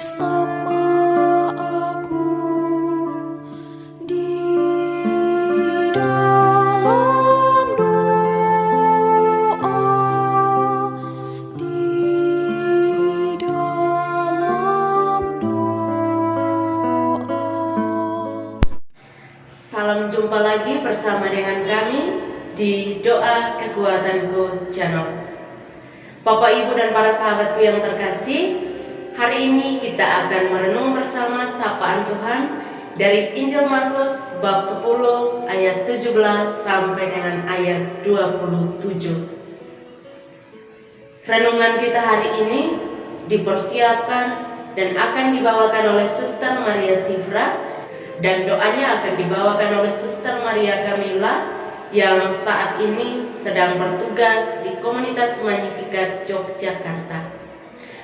bersama aku di dalam doa, di dalam doa. Salam jumpa lagi bersama dengan kami di Doa Kekuatanku Channel. Bapak, Ibu, dan para sahabatku yang terkasih, hari ini kita akan merenung bersama sapaan Tuhan dari Injil Markus bab 10 ayat 17 sampai dengan ayat 27. Renungan kita hari ini dipersiapkan dan akan dibawakan oleh Suster Maria Sifra, dan doanya akan dibawakan oleh Suster Maria Kamila yang saat ini sedang bertugas di Komunitas Magnificat Yogyakarta.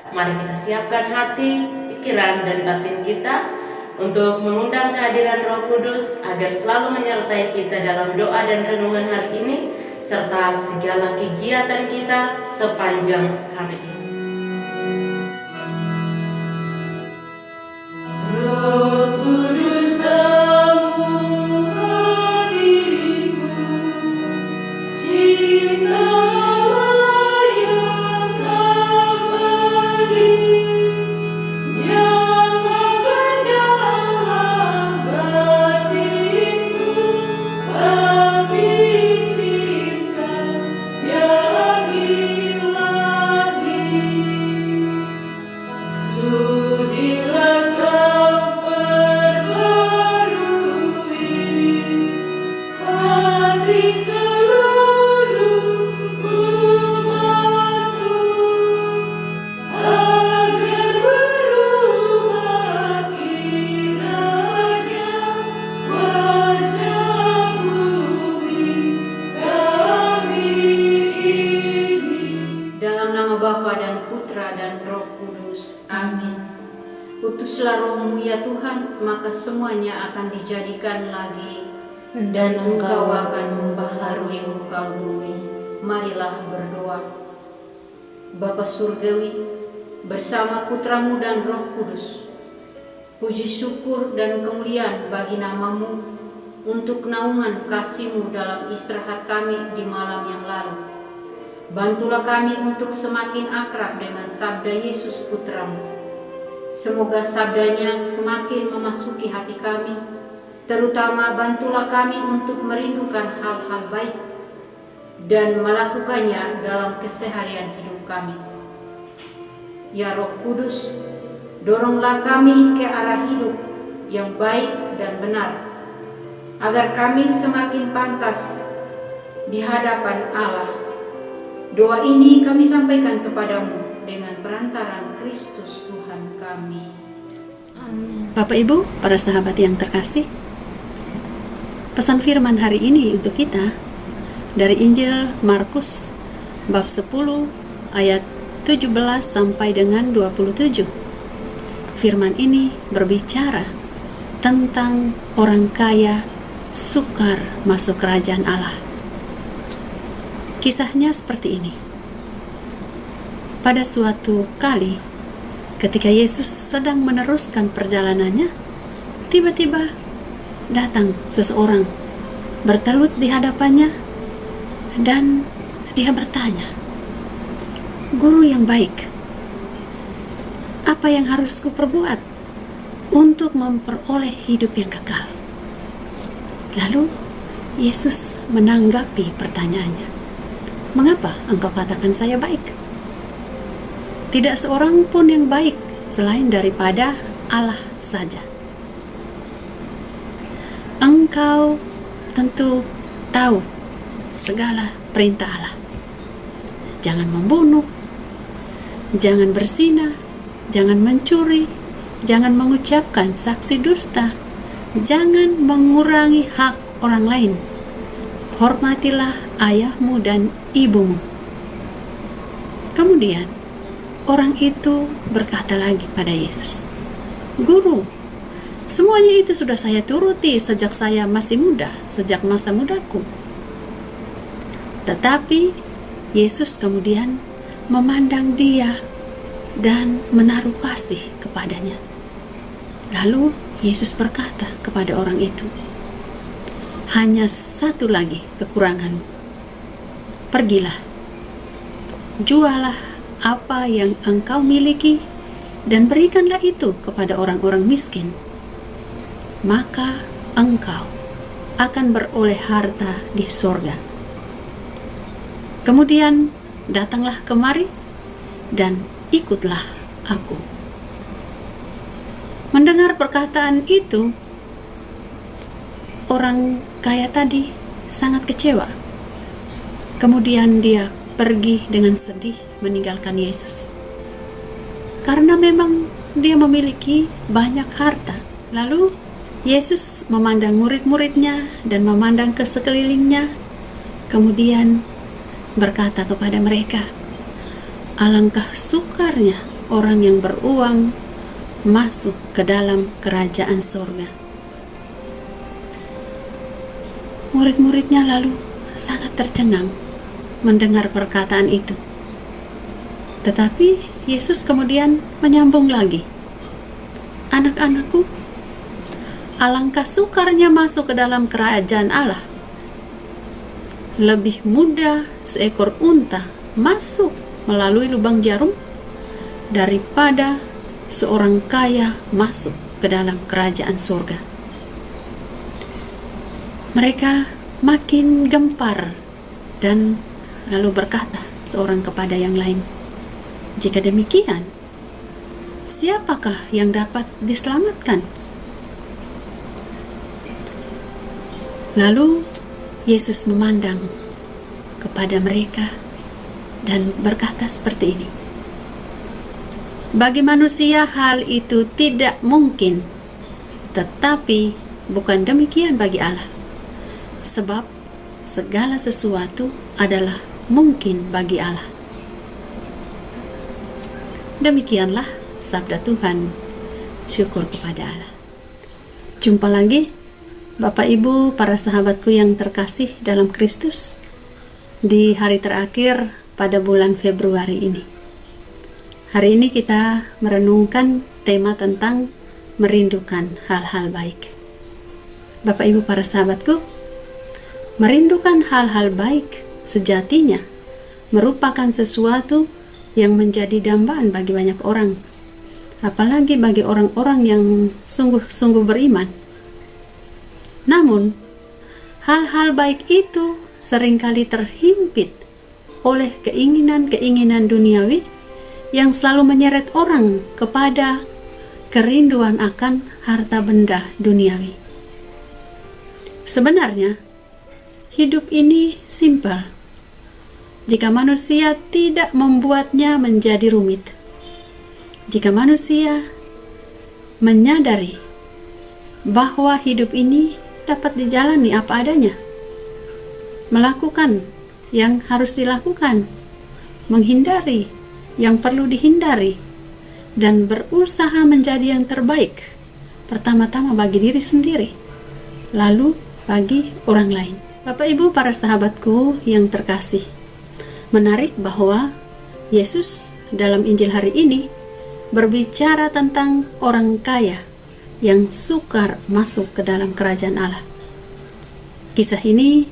Mari kita siapkan hati, pikiran, dan batin kita untuk mengundang kehadiran Roh Kudus agar selalu menyertai kita dalam doa dan renungan hari ini serta segala kegiatan kita sepanjang hari ini. Roh Kudus tamu hatiku, cintalah yang abadi, nyalakan dalam batinku api cinta yang ilahi. Sudilah kau perbarui hati seluruh umatmu, agar berubah kiranya wajah bumi kami ini. Dalam nama Bapa dan Putra dan Roh Kudus. Amin. Utuslah Roh-Mu ya Tuhan, maka semuanya akan dijadikan lagi, dan Engkau akan membaharui muka bumi. Marilah berdoa. Bapa Surgawi, bersama Putra-Mu dan Roh Kudus, puji syukur dan kemuliaan bagi nama-Mu untuk naungan kasih-Mu dalam istirahat kami di malam yang lalu. Bantulah kami untuk semakin akrab dengan sabda Yesus Putra-Mu. Semoga sabdanya semakin memasuki hati kami, terutama bantulah kami untuk merindukan hal-hal baik dan melakukannya dalam keseharian hidup kami. Ya Roh Kudus, doronglah kami ke arah hidup yang baik dan benar, agar kami semakin pantas di hadapan Allah. Doa ini kami sampaikan kepadamu dengan perantaraan Kristus Tuhan kami. Amin. Bapak, Ibu, para sahabat yang terkasih, pesan firman hari ini untuk kita dari Injil Markus bab 10 ayat 17 sampai dengan 27. Firman ini berbicara tentang orang kaya sukar masuk kerajaan Allah. Kisahnya seperti ini. Pada suatu kali, ketika Yesus sedang meneruskan perjalanannya, tiba-tiba datang seseorang bertelut di hadapannya dan dia bertanya, "Guru yang baik, apa yang harus kuperbuat untuk memperoleh hidup yang kekal?" Lalu Yesus menanggapi pertanyaannya, "Mengapa engkau katakan saya baik? Tidak seorang pun yang baik selain daripada Allah saja. Engkau tentu tahu segala perintah Allah. Jangan membunuh, jangan berzina, jangan mencuri, jangan mengucapkan saksi dusta, jangan mengurangi hak orang lain. Hormatilah ayahmu dan ibumu." Kemudian orang itu berkata lagi pada Yesus, "Guru, semuanya itu sudah saya turuti sejak saya masih muda, sejak masa mudaku." Tetapi Yesus kemudian memandang dia dan menaruh kasih kepadanya. Lalu Yesus berkata kepada orang itu, "Hanya satu lagi kekuranganmu. Pergilah, jualah apa yang engkau miliki dan berikanlah itu kepada orang-orang miskin. Maka engkau akan beroleh harta di sorga. Kemudian datanglah kemari dan ikutlah aku." Mendengar perkataan itu, orang kaya tadi sangat kecewa. Kemudian dia pergi dengan sedih meninggalkan Yesus. Karena memang dia memiliki banyak harta. Lalu Yesus memandang murid-muridnya dan memandang ke sekelilingnya. Kemudian berkata kepada mereka, "Alangkah sukarnya orang yang beruang masuk ke dalam kerajaan sorga." Murid-muridnya lalu sangat tercengang mendengar perkataan itu. Tetapi Yesus kemudian menyambung lagi, "Anak-anakku, alangkah sukarnya masuk ke dalam kerajaan Allah. Lebih mudah seekor unta masuk melalui lubang jarum daripada seorang kaya masuk ke dalam kerajaan surga." Mereka makin gempar dan lalu berkata seorang kepada yang lain, "Jika demikian, siapakah yang dapat diselamatkan?" Lalu Yesus memandang kepada mereka dan berkata seperti ini, "Bagi manusia hal itu tidak mungkin, tetapi bukan demikian bagi Allah. Sebab segala sesuatu adalah mungkin bagi Allah." Demikianlah sabda Tuhan. Syukur kepada Allah. Jumpa lagi Bapak Ibu, para sahabatku yang terkasih dalam Kristus, di hari terakhir pada bulan Februari ini. Hari ini kita merenungkan tema tentang merindukan hal-hal baik. Bapak Ibu para sahabatku, merindukan hal-hal baik sejatinya merupakan sesuatu yang menjadi dambaan bagi banyak orang, apalagi bagi orang-orang yang sungguh-sungguh beriman. Namun, hal-hal baik itu seringkali terhimpit oleh keinginan-keinginan duniawi yang selalu menyeret orang kepada kerinduan akan harta benda duniawi. Sebenarnya, hidup ini simpel jika manusia tidak membuatnya menjadi rumit. Jika manusia menyadari bahwa hidup ini dapat dijalani apa adanya, melakukan yang harus dilakukan, menghindari yang perlu dihindari, dan berusaha menjadi yang terbaik, pertama-tama bagi diri sendiri, lalu bagi orang lain. Bapak Ibu para sahabatku yang terkasih, menarik bahwa Yesus dalam Injil hari ini berbicara tentang orang kaya yang sukar masuk ke dalam kerajaan Allah. Kisah ini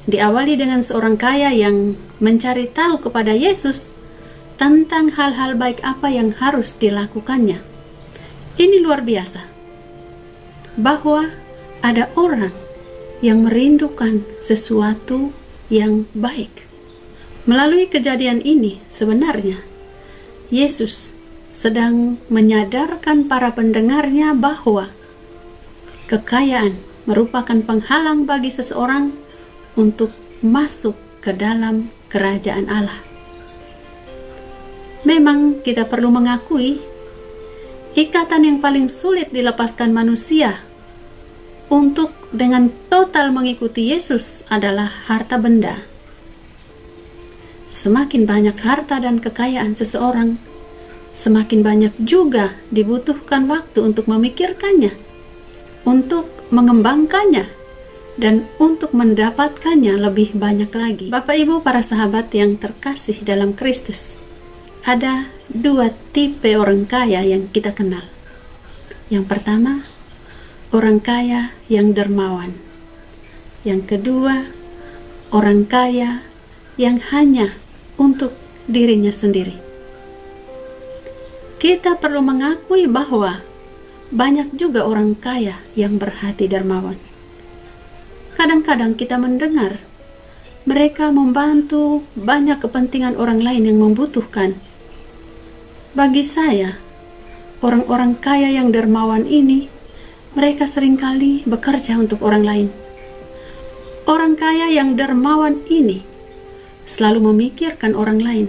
diawali dengan seorang kaya yang mencari tahu kepada Yesus tentang hal-hal baik apa yang harus dilakukannya. Ini luar biasa, bahwa ada orang yang merindukan sesuatu yang baik. Melalui kejadian ini, sebenarnya Yesus sedang menyadarkan para pendengarnya bahwa kekayaan merupakan penghalang bagi seseorang untuk masuk ke dalam kerajaan Allah. Memang kita perlu mengakui, ikatan yang paling sulit dilepaskan manusia untuk dengan total mengikuti Yesus adalah harta benda. Semakin banyak harta dan kekayaan seseorang, semakin banyak juga dibutuhkan waktu untuk memikirkannya, untuk mengembangkannya, dan untuk mendapatkannya lebih banyak lagi. Bapak Ibu para sahabat yang terkasih dalam Kristus, ada dua tipe orang kaya yang kita kenal. Yang pertama, orang kaya yang dermawan. Yang kedua, orang kaya yang hanya untuk dirinya sendiri. Kita perlu mengakui bahwa banyak juga orang kaya yang berhati dermawan. Kadang-kadang kita mendengar mereka membantu banyak kepentingan orang lain yang membutuhkan. Bagi saya, orang-orang kaya yang dermawan ini, mereka seringkali bekerja untuk orang lain. Orang kaya yang dermawan ini selalu memikirkan orang lain.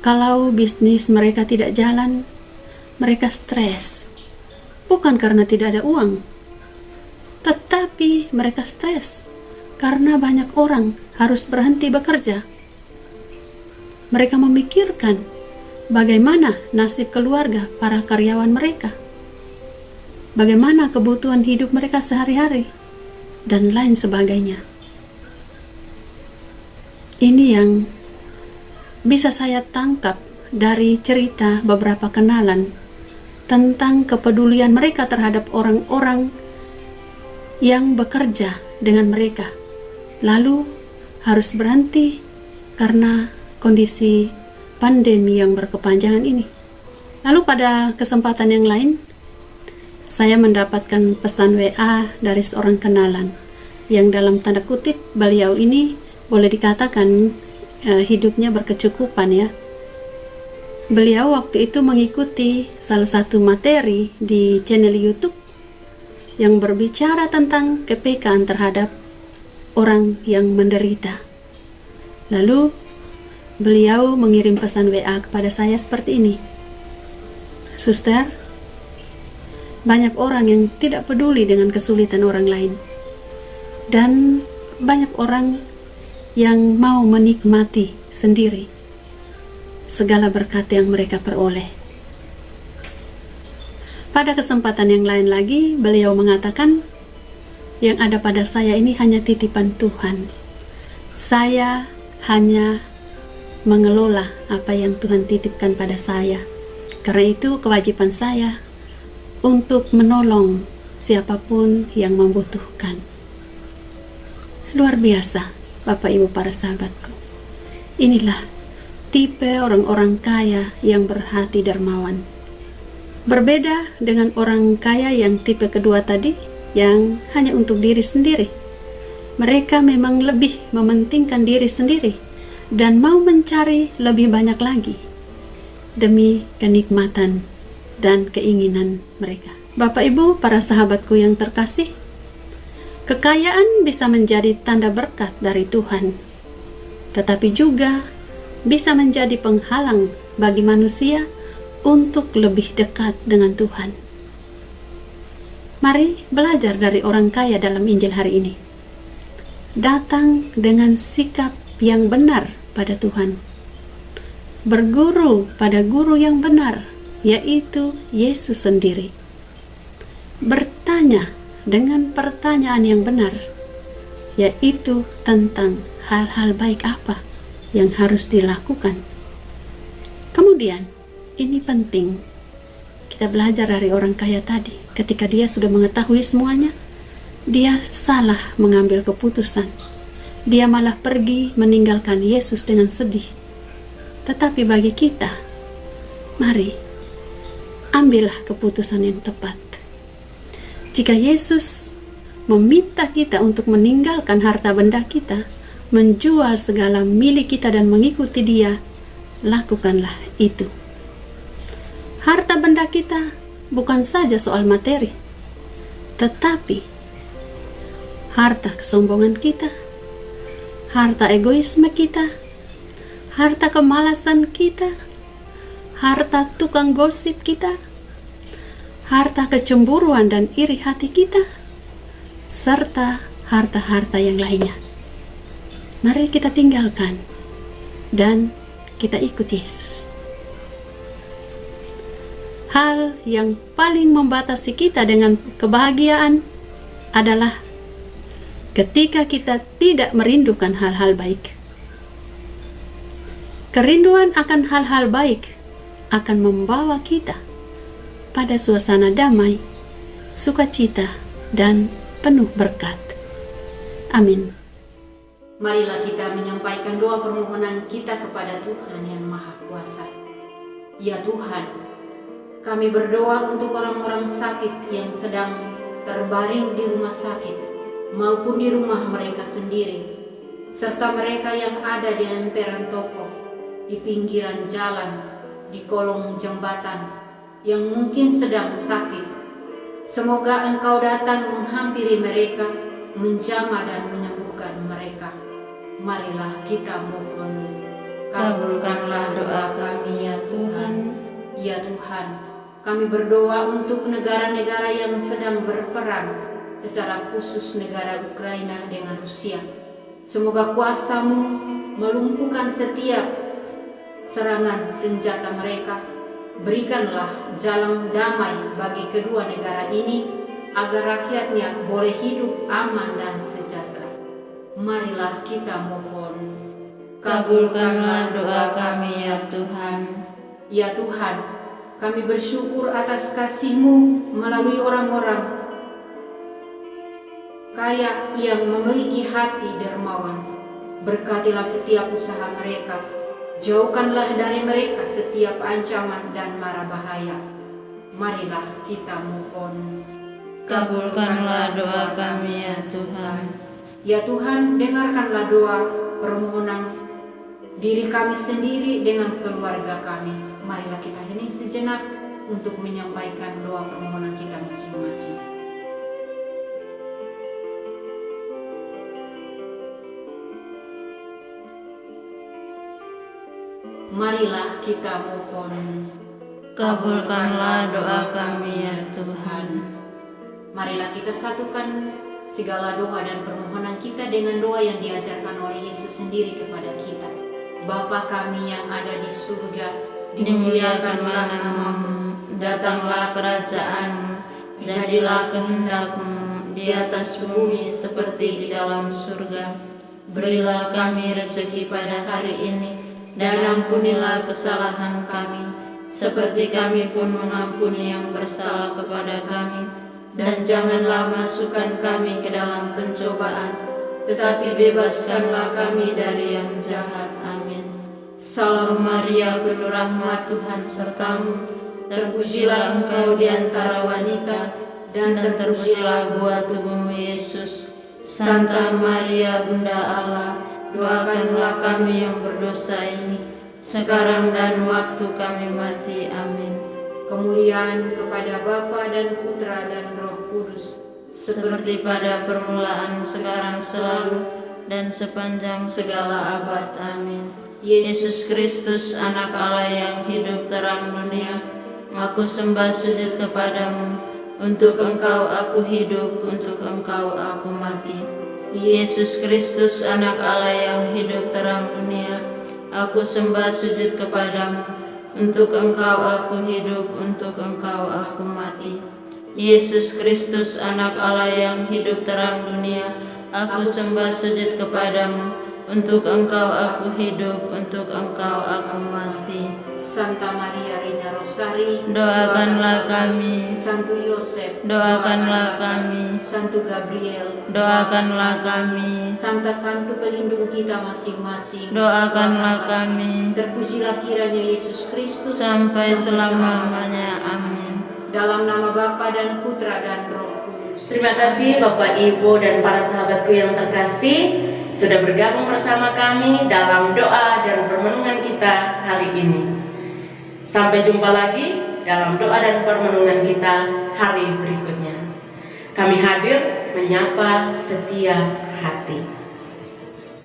Kalau bisnis mereka tidak jalan, mereka stres. Bukan karena tidak ada uang, tetapi mereka stres karena banyak orang harus berhenti bekerja. Mereka memikirkan bagaimana nasib keluarga para karyawan mereka, bagaimana kebutuhan hidup mereka sehari-hari, dan lain sebagainya. Ini yang bisa saya tangkap dari cerita beberapa kenalan tentang kepedulian mereka terhadap orang-orang yang bekerja dengan mereka, lalu harus berhenti karena kondisi pandemi yang berkepanjangan ini. Lalu pada kesempatan yang lain, saya mendapatkan pesan WA dari seorang kenalan yang dalam tanda kutip beliau ini boleh dikatakan hidupnya berkecukupan ya. Beliau waktu itu mengikuti salah satu materi di channel YouTube yang berbicara tentang kepekaan terhadap orang yang menderita. Lalu beliau mengirim pesan WA kepada saya seperti ini. Suster, banyak orang yang tidak peduli dengan kesulitan orang lain, dan banyak orang yang mau menikmati sendiri segala berkat yang mereka peroleh. Pada kesempatan yang lain lagi, beliau mengatakan, yang ada pada saya ini hanya titipan Tuhan. Saya hanya mengelola apa yang Tuhan titipkan pada saya. Karena itu kewajiban saya untuk menolong siapapun yang membutuhkan. Luar biasa, Bapak Ibu para sahabatku. Inilah tipe orang-orang kaya yang berhati dermawan. Berbeda dengan orang kaya yang tipe kedua tadi, yang hanya untuk diri sendiri. Mereka memang lebih mementingkan diri sendiri dan mau mencari lebih banyak lagi demi kenikmatan dan keinginan mereka. Bapak Ibu para sahabatku yang terkasih, kekayaan bisa menjadi tanda berkat dari Tuhan, tetapi juga bisa menjadi penghalang bagi manusia untuk lebih dekat dengan Tuhan. Mari belajar dari orang kaya dalam Injil hari ini. Datang dengan sikap yang benar pada Tuhan. Berguru pada guru yang benar, yaitu Yesus sendiri. Bertanya dengan pertanyaan yang benar, yaitu tentang hal-hal baik apa yang harus dilakukan. Kemudian, ini penting, kita belajar dari orang kaya tadi. Ketika dia sudah mengetahui semuanya, dia salah mengambil keputusan. Dia malah pergi meninggalkan Yesus dengan sedih. Tetapi bagi kita, mari ambillah keputusan yang tepat. Jika Yesus meminta kita untuk meninggalkan harta benda kita, menjual segala milik kita dan mengikuti Dia, lakukanlah itu. Harta benda kita bukan saja soal materi, tetapi harta kesombongan kita, harta egoisme kita, harta kemalasan kita, harta tukang gosip kita, harta kecemburuan dan iri hati kita, serta harta-harta yang lainnya. Mari kita tinggalkan dan kita ikuti Yesus. Hal yang paling membatasi kita dengan kebahagiaan adalah ketika kita tidak merindukan hal-hal baik. Kerinduan akan hal-hal baik akan membawa kita pada suasana damai, sukacita, dan penuh berkat. Amin. Marilah kita menyampaikan doa permohonan kita kepada Tuhan yang Maha Kuasa. Ya Tuhan, kami berdoa untuk orang-orang sakit yang sedang terbaring di rumah sakit maupun di rumah mereka sendiri, serta mereka yang ada di emperan toko, di pinggiran jalan, di kolong jembatan, yang mungkin sedang sakit. Semoga Engkau datang menghampiri mereka, menjamah dan menyembuhkan mereka. Marilah kita mohon. Kabulkanlah doa kami ya Tuhan. Ya Tuhan, kami berdoa untuk negara-negara yang sedang berperang, secara khusus negara Ukraina dengan Rusia. Semoga kuasa-Mu melumpuhkan setiap serangan senjata mereka. Berikanlah jalan damai bagi kedua negara ini, agar rakyatnya boleh hidup aman dan sejahtera. Marilah kita mohon. Kabulkanlah doa kami ya Tuhan. Ya Tuhan, kami bersyukur atas kasih-Mu melalui orang-orang kaya yang memiliki hati dermawan. Berkatilah setiap usaha mereka. Jauhkanlah dari mereka setiap ancaman dan mara bahaya. Marilah kita mohon. Kabulkanlah doa kami ya Tuhan. Ya Tuhan, dengarkanlah doa permohonan diri kami sendiri dengan keluarga kami. Marilah kita hening sejenak untuk menyampaikan doa permohonan kita masing-masing. Marilah kita mohon. Kabulkanlah doa kami ya Tuhan. Marilah kita satukan segala doa dan permohonan kita dengan doa yang diajarkan oleh Yesus sendiri kepada kita. Bapa kami yang ada di surga, Dimuliakanlah nama-Mu, datanglah kerajaan-Mu, jadilah kehendak-Mu di atas bumi seperti di dalam surga. Berilah kami rezeki pada hari ini, dan ampunilah kesalahan kami, seperti kami pun mengampuni yang bersalah kepada kami. Dan janganlah masukkan kami ke dalam pencobaan, tetapi bebaskanlah kami dari yang jahat. Amin. Salam Maria, penuh rahmat, Tuhan serta-Mu. Terpujilah Engkau di antara wanita, dan terpujilah buah tubuh-Mu Yesus. Santa Maria, Bunda Allah, doakanlah kami yang berdosa ini, sekarang dan waktu kami mati. Amin. Kemuliaan kepada Bapa dan Putra dan Roh Kudus, Seperti pada permulaan, sekarang, selalu, dan sepanjang segala abad. Amin. Yesus Kristus, Anak Allah yang hidup terang dunia, aku sembah sujud kepadamu. Untuk Engkau aku hidup, untuk Engkau aku mati. Yesus Kristus, Anak Allah yang hidup terang dunia, aku sembah sujud kepadamu. Untuk Engkau aku hidup, untuk Engkau aku mati. Yesus Kristus, Anak Allah yang hidup terang dunia, aku sembah sujud kepadamu. Untuk Engkau aku hidup, untuk Engkau aku mati. Santa Maria Reina Rosari, Doakanlah kami, Santo Yosef, doakanlah kami, Santo Gabriel, doakanlah kami, Santo pelindung kita masing-masing. doakanlah kami, Terpujilah kiranya Yesus Kristus sampai selama-lamanya. Amin. Dalam nama Bapa dan Putra dan Roh Kudus. Terima kasih Bapak, Ibu, dan para sahabatku yang terkasih sudah bergabung bersama kami dalam doa dan permenungan kita hari ini. Sampai jumpa lagi dalam doa dan permenungan kita hari berikutnya. Kami hadir menyapa setiap hati.